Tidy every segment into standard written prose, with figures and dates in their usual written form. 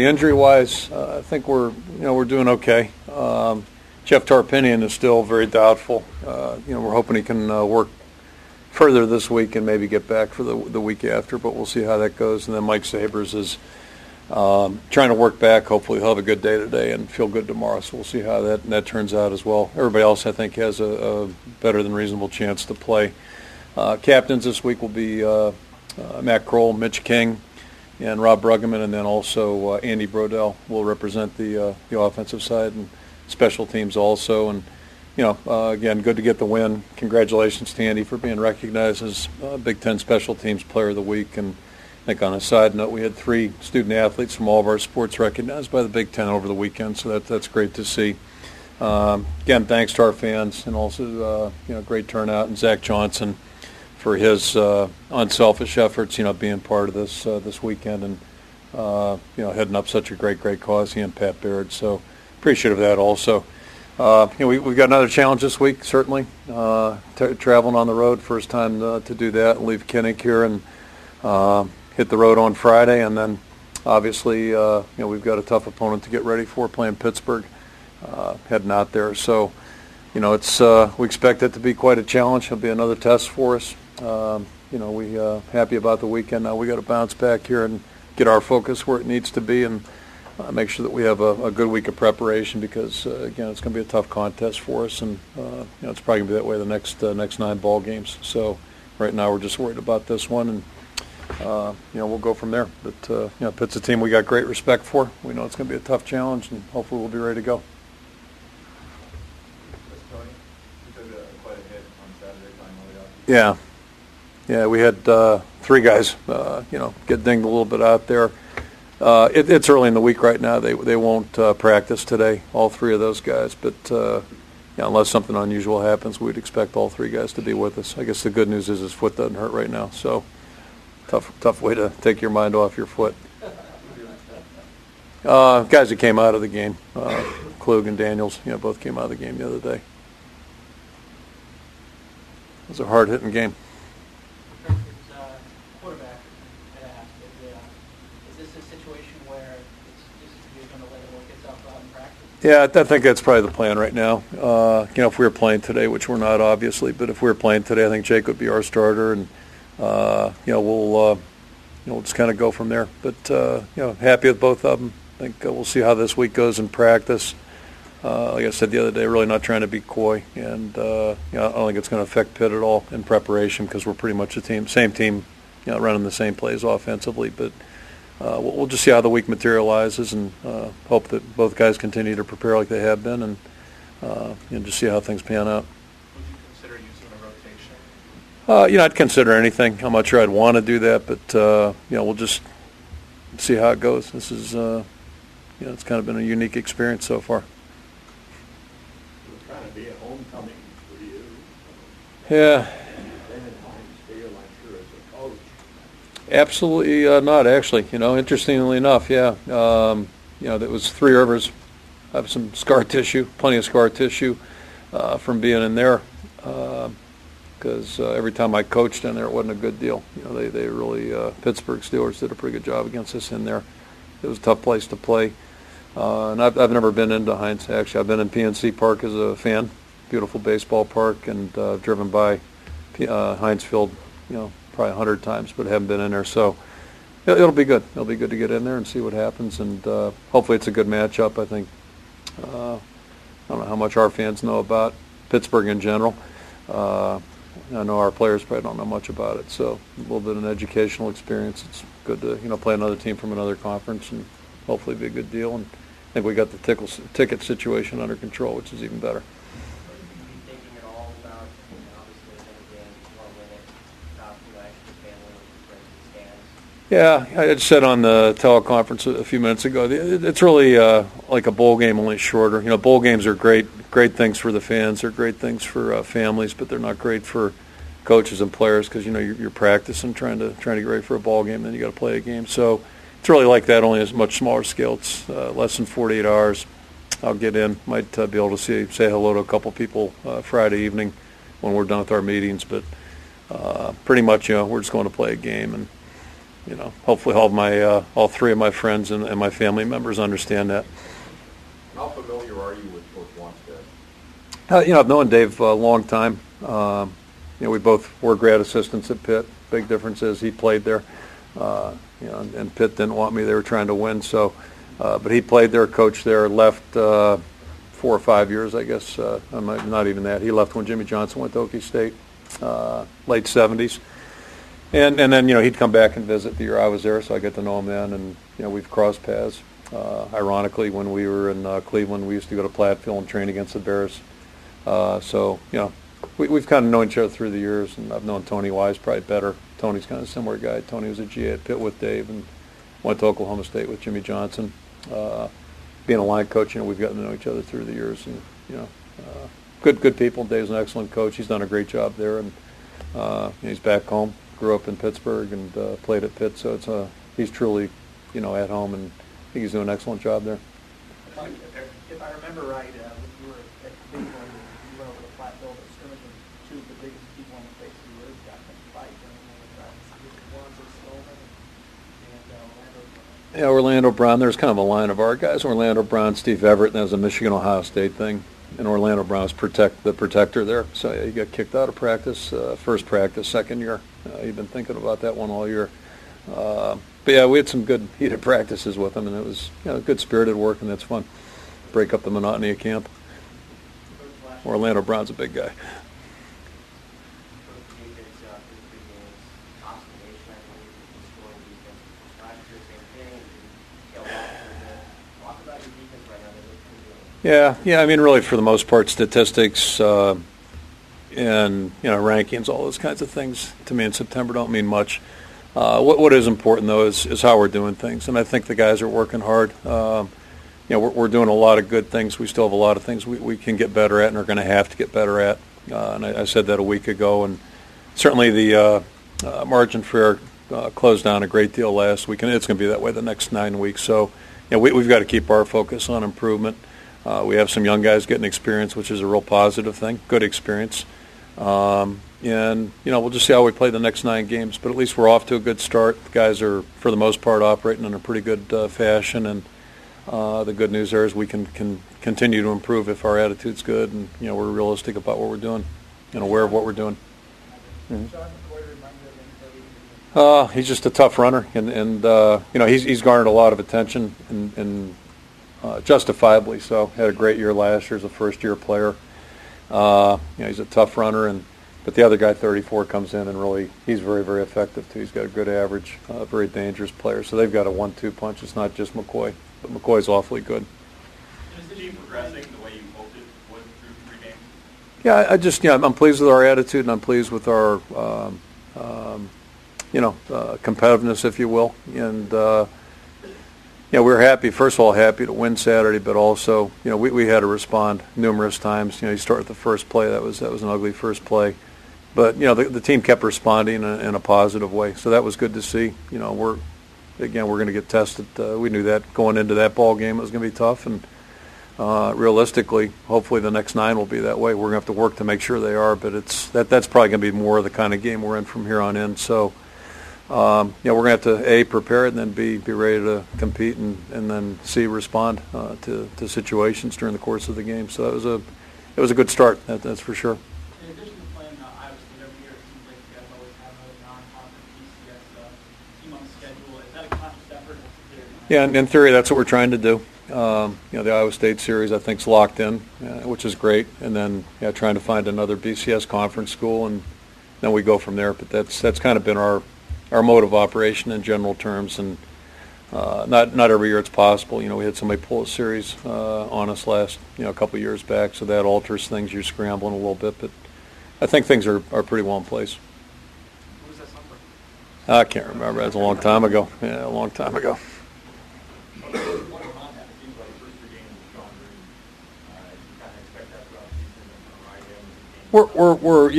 Injury-wise, I think we're doing okay. Jeff Tarpinian is still very doubtful. We're hoping he can work further this week and maybe get back for the week after, but we'll see how that goes. And then Mike Sabers is trying to work back. Hopefully he'll have a good day today and feel good tomorrow, so we'll see how that turns out as well. Everybody else, I think, has a better than reasonable chance to play. Captains this week will be Matt Kroll, Mitch King, and Rob Bruggeman, and then also Andy Brodell will represent the offensive side and special teams also. And again, good to get the win. Congratulations to Andy for being recognized as Big Ten Special Teams Player of the Week. And I think on a side note, we had 3 student athletes from all of our sports recognized by the Big Ten over the weekend, so that's great to see. Again, thanks to our fans, and also great turnout, and Zach Johnson for his unselfish efforts, being part of this weekend, and heading up such a great cause, he and Pat Baird. So appreciative of that also. We've got another challenge this week, certainly. Traveling on the road, first time to do that, and leave Kinnick here and hit the road on Friday, and then obviously we've got a tough opponent to get ready for, playing Pittsburgh, heading out there. So we expect it to be quite a challenge. It'll be another test for us. We happy about the weekend. Now we got to bounce back here and get our focus where it needs to be, and make sure that we have a good week of preparation, because again, it's going to be a tough contest for us, and it's probably going to be that way the next 9 ball games. So right now we're just worried about this one, and we'll go from there. But Pitt's a team we got great respect for. We know it's going to be a tough challenge, and hopefully we'll be ready to go. Yeah, we had 3 guys, get dinged a little bit out there. It's early in the week right now. They won't practice today, all 3 of those guys. But unless something unusual happens, we'd expect all 3 guys to be with us. I guess the good news is his foot doesn't hurt right now. So tough way to take your mind off your foot. Guys that came out of the game, Klug and Daniels, both came out of the game the other day. It was a hard-hitting game. Quarterback, is this a situation where you're going to let it work itself out in practice? Yeah, I think that's probably the plan right now. If we were playing today, which we're not obviously, but if we were playing today, I think Jake would be our starter, and we'll just kind of go from there. But happy with both of them. I think we'll see how this week goes in practice. Like I said the other day, really not trying to be coy, and I don't think it's going to affect Pitt at all in preparation, because we're pretty much same team, running the same plays offensively. But we'll just see how the week materializes, and hope that both guys continue to prepare like they have been, and just see how things pan out. Would you consider using a rotation? I'd consider anything. I'm not sure I'd want to do that, but we'll just see how it goes. This is it's kind of been a unique experience so far. Be a homecoming for you. Yeah. Absolutely not, actually. Interestingly enough, yeah. That was Three Rivers. I have some scar tissue, plenty of scar tissue from being in there, because every time I coached in there, it wasn't a good deal. They really, Pittsburgh Steelers did a pretty good job against us in there. It was a tough place to play. And I've never been into Heinz, actually. I've been in PNC Park as a fan, beautiful baseball park, and driven by Heinz Field, probably 100 times, but haven't been in there. So it'll be good. It'll be good to get in there and see what happens, and hopefully it's a good matchup. I think, I don't know how much our fans know about Pittsburgh in general. I know our players probably don't know much about it, so a little bit of an educational experience. It's good to, play another team from another conference, and hopefully be a good deal. And I think we got the ticket situation under control, which is even better. Are you thinking at all about, obviously, again, you want to win it, stop actually family with the stands? Yeah, I just said on the teleconference a few minutes ago, it's really like a bowl game, only shorter. Bowl games are great things for the fans. They're great things for families, but they're not great for coaches and players, because you're practicing, trying to get ready for a ball game, and then you got to play a game. So it's really like that, only as much smaller scale. It's less than 48 hours. I'll get in. Might be able to say hello to a couple people Friday evening when we're done with our meetings. But pretty much, we're just going to play a game, and hopefully all three of my friends and my family members understand that. How familiar are you with Coach Wannstedt? I've known Dave a long time. We both were grad assistants at Pitt. Big difference is he played there. And Pitt didn't want me. They were trying to win. So, but he played there, coached there, left 4 or 5 years, I guess. Not even that. He left when Jimmy Johnson went to Okie State, late 70s. And then, he'd come back and visit the year I was there, so I get to know him then. And, we've crossed paths. Ironically, when we were in Cleveland, we used to go to Platteville and train against the Bears. We've kind of known each other through the years, and I've known Tony Wise probably better. Tony's kind of a similar guy. Tony was a GA at Pitt with Dave and went to Oklahoma State with Jimmy Johnson. Being a line coach, we've gotten to know each other through the years, and good people. Dave's an excellent coach. He's done a great job there, and he's back home. Grew up in Pittsburgh and played at Pitt, so he's truly at home, and I think he's doing an excellent job there. If I remember right, when you were at Cleveland, you went over to Platteville to scrimmage with two of the biggest people on the face of the earth, got in a fight during one of the practices. One was Snowman and Orlando Brown. Yeah, Orlando Brown. There's kind of a line of our guys. Orlando Brown, Steve Everett, and that was a Michigan-Ohio State thing. And Orlando Brown was the protector there. So he got kicked out of practice, first practice, second year. He'd been thinking about that one all year. But yeah, we had some good heated practices with him, and it was good spirited work, and that's fun. Break up the monotony of camp. Orlando Brown's a big guy. Yeah. I mean, really, for the most part, statistics and rankings, all those kinds of things, to me in September don't mean much. What is important though is how we're doing things, and I think the guys are working hard. We're doing a lot of good things. We still have a lot of things we can get better at, and are going to have to get better at. And I said that a week ago, and certainly the margin for error closed down a great deal last week, and it's going to be that way the next 9 weeks. So, we've got to keep our focus on improvement. We have some young guys getting experience, which is a real positive thing, good experience. And we'll just see how we play the next 9 games. But at least we're off to a good start. The guys are, for the most part, operating in a pretty good fashion. And the good news there is we can continue to improve if our attitude's good and, we're realistic about what we're doing and aware of what we're doing. Mm-hmm. He's just a tough runner. And he's garnered a lot of attention and justifiably so. Had a great year last year as a first-year player. He's a tough runner, but the other guy, 34, comes in and really he's very, very effective too. He's got a good average, very dangerous player. So they've got a 1-2 punch. It's not just McCoy, but McCoy's awfully good. Is the team progressing the way you hoped it would through 3 games? Yeah, I'm pleased with our attitude, and I'm pleased with our competitiveness, if you will, and. We were happy, first of all, happy to win Saturday, but also, we had to respond numerous times. You start with the first play, that was an ugly first play. But, the team kept responding in a positive way, so that was good to see. We're going to get tested. We knew that going into that ball game it was going to be tough, and realistically, hopefully the next 9 will be that way. We're going to have to work to make sure they are, but that's probably going to be more of the kind of game we're in from here on in. So, we're going to have to A, prepare it, and then B, be ready to compete, and then C, respond to situations during the course of the game. So it was a good start, that's for sure. In addition to playing Iowa State every year, it seems like you guys always have a non-conference BCS team on the schedule. Is that a conscious effort? Yeah, in theory, that's what we're trying to do. The Iowa State series, I think, is locked in, which is great. And then, trying to find another BCS conference school, and then we go from there. But that's kind of been our mode of operation in general terms, and not every year it's possible. We had somebody pull a series on us last, a couple of years back, so that alters things. You're scrambling a little bit, but I think things are pretty well in place. Who was that number? I can't remember. That was a long time ago. Yeah, a long time ago. We're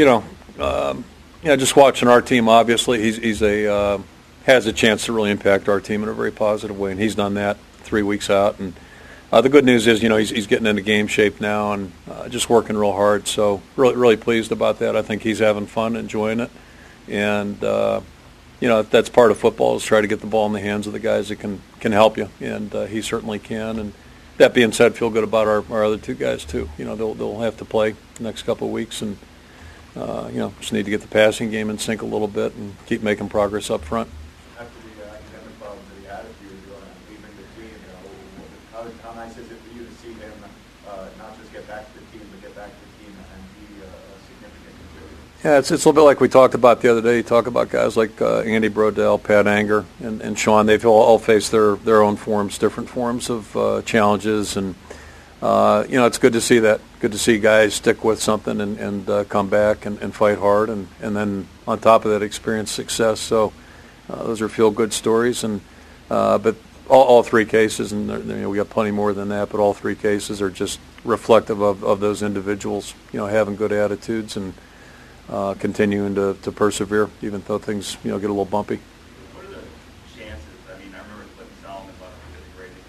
just watching our team. Obviously, he's has a chance to really impact our team in a very positive way, and he's done that 3 weeks out. And the good news is, he's getting into game shape now and just working real hard. So really pleased about that. I think he's having fun, enjoying it, and that's part of football, is try to get the ball in the hands of the guys that can help you, and he certainly can. And that being said, feel good about our other two guys too. They'll have to play the next couple of weeks, and just need to get the passing game in sync a little bit and keep making progress up front. After the academic problems that he had a few years ago and leaving the team, how nice is it for you to see him not just get back to the team, but get back to the team and be a significant contributor? Yeah, it's a little bit like we talked about the other day. You talk about guys like Andy Brodell, Pat Anger, and Sean. They've all faced their own forms, different forms of challenges, and it's good to see that. Good to see guys stick with something and come back and fight hard, and then on top of that, experience success. So those are feel-good stories, and but all three cases, and we got plenty more than that, but all three cases are just reflective of those individuals, having good attitudes and continuing to persevere, even though things get a little bumpy. What are the chances? I mean, I remember Clinton Solomon left because he ready to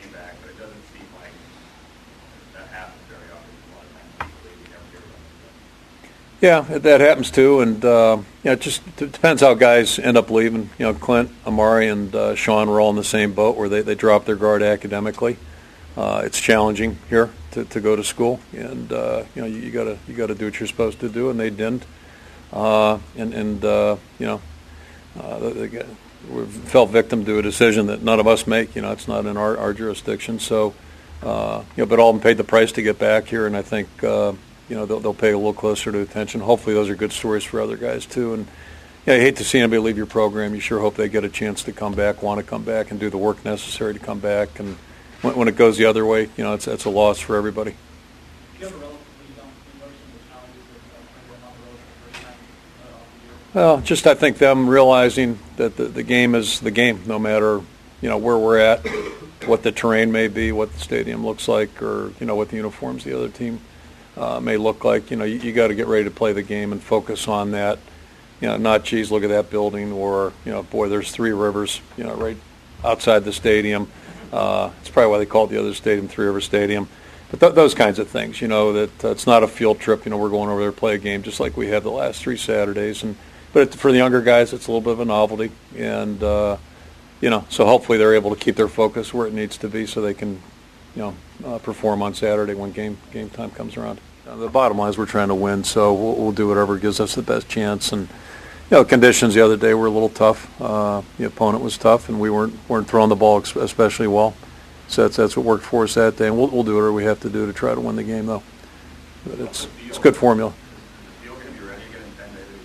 came back, but it doesn't seem like that happens very often. A lot of times people leave, you never hear about it. Yeah, that happens too, and it just depends how guys end up leaving. Clint, Amari, and Sean were all in the same boat where they dropped their guard academically. It's challenging here to go to school, and you gotta do what you're supposed to do, and they didn't. We fell victim to a decision that none of us make. It's not in our jurisdiction. So, but all of them paid the price to get back here, and I think they'll pay a little closer to attention. Hopefully, those are good stories for other guys too. And you hate to see anybody leave your program. You sure hope they get a chance to come back, want to come back, and do the work necessary to come back. And when it goes the other way, it's a loss for everybody. You have a relatively young emotion with challenges of playing on the road for the first time of the year. Well, just I think them realizing that the game is the game, no matter where we're at, what the terrain may be, what the stadium looks like, or what the uniforms the other team may look like. You got to get ready to play the game and focus on that. Not geez, look at that building, or boy, there's Three Rivers, right outside the stadium. It's probably why they called the other stadium Three River Stadium. But those kinds of things, that it's not a field trip. We're going over there to play a game just like we have the last 3 Saturdays. But for the younger guys, it's a little bit of a novelty. And, so hopefully they're able to keep their focus where it needs to be so they can, perform on Saturday when game time comes around. The bottom line is we're trying to win, so we'll do whatever gives us the best chance. And, conditions the other day were a little tough. The opponent was tough, and we weren't throwing the ball especially well. So that's what worked for us that day, and we'll do whatever we have to do to try to win the game, though. But it's a good formula.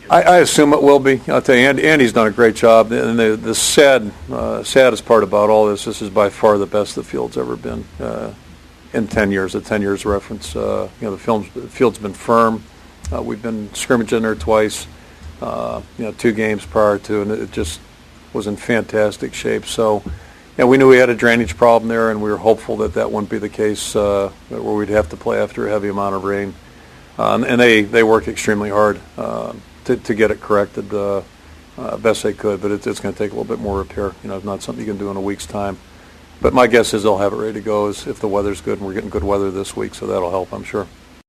I assume it will be. I'll tell you, Andy's done a great job, and the saddest part about all this is by far the best the field's ever been in 10 years. A 10 years reference. The field's been firm. We've been scrimmaging there twice. 2 games prior to, and it just was in fantastic shape. So, we knew we had a drainage problem there, and we were hopeful that wouldn't be the case where we'd have to play after a heavy amount of rain. And they worked extremely hard to get it corrected best they could, but it's going to take a little bit more repair. It's not something you can do in a week's time. But my guess is they'll have it ready to go if the weather's good, and we're getting good weather this week, so that'll help, I'm sure.